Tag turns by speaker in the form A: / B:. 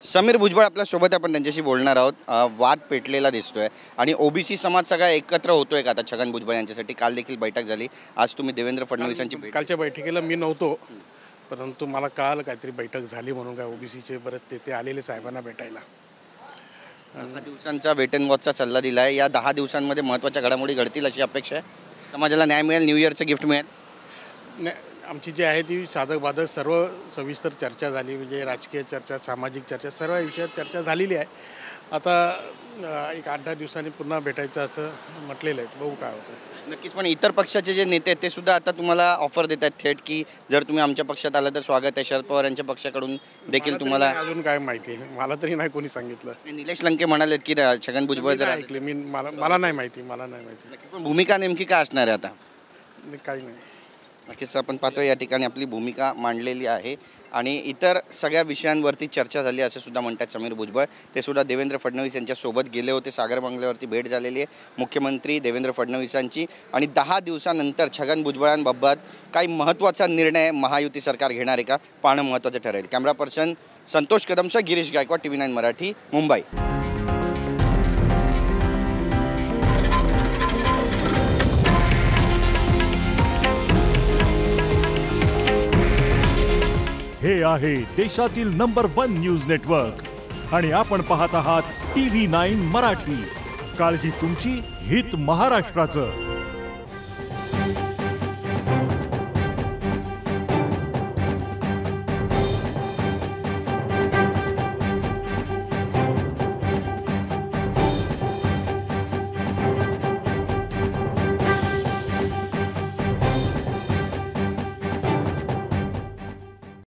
A: समीर भुजबळ आपल्या सोबत आपण त्यांच्याशी बोलणार आहोत। वाद पेटलेला दिसतोय आणि ओबीसी समाज सगळा एकत्र होतोय का आता छगन भुजबळ यांच्यासाठी? काल देखील बैठक झाली, आज तुम्ही देवेंद्र फडणवीसांची
B: कालच्या बैठकीला मी नव्हतो, परंतु मला काल काहीतरी बैठक झाली म्हणून काय ओबीसीचे बरेच ते आलेले साहेबांना भेटायला
A: 10 दिवसांचा वेट अँड वॉचचा सल्ला दिला आहे। या 10 दिवसांमध्ये महत्त्वाच्या घडामोडी घडतील अशी अपेक्षा आहे। समाजाला न्याय मिळेल, न्यू इयरचं गिफ्ट मिळेल।
B: आमची जी आहे ती साधक बाधक सर्व सविस्तर चर्चा झाली, म्हणजे राजकीय चर्चा, सामाजिक चर्चा, सर्व विषयात चर्चा झालेली आहे। आता एक 8-10 दिवसांनी पुन्हा भेटायचं असं म्हटलेलं आहे, बघू काय होतं।
A: नक्कीच, पण इतर पक्षाचे जे नेते आहेत ते सुद्धा आता तुम्हाला ऑफर देत आहेत थेट की जर तुम्ही आमच्या पक्षात आला तर स्वागत आहे। शरद पवार यांच्या पक्षाकडून देखील तुम्हाला
B: अजून काय माहिती, मला तरी नाही कोणी सांगितलं।
A: निलेश लंके म्हणालेत की छगन भुजबळ जर
B: ऐकले मी, मला नाही माहिती, मला नाही माहिती।
A: पण भूमिका नेमकी काय असणार आहे आता?
B: काही नाही।
A: नक्कीच आपण पाहतो या ठिकाणी आपली भूमिका मांडलेली आहे आणि इतर सगळ्या विषयांवरती चर्चा झाली असे सुद्धा म्हणतात समीर भुजबळ। ते सुद्धा देवेंद्र फडणवीस यांच्यासोबत गेले होते, सागर बंगल्यावरती भेट झालेली आहे मुख्यमंत्री देवेंद्र फडणवीसांची। आणि 10 दिवसानंतर छगन भुजबळांबाबत काही महत्त्वाचा निर्णय महायुती सरकार घेणार आहे का पाहणं महत्त्वाचं ठरेल। कॅमेरा पर्सन संतोष कदमसह गिरीश गायकवाड, TV9 मराठी, मुंबई।
C: हे आहे देशातील नंबर 1 न्यूज नेटवर्क आणि आपण पाहत आहात TV9 मराठी। काळजी तुमची, हित महाराष्ट्राचं।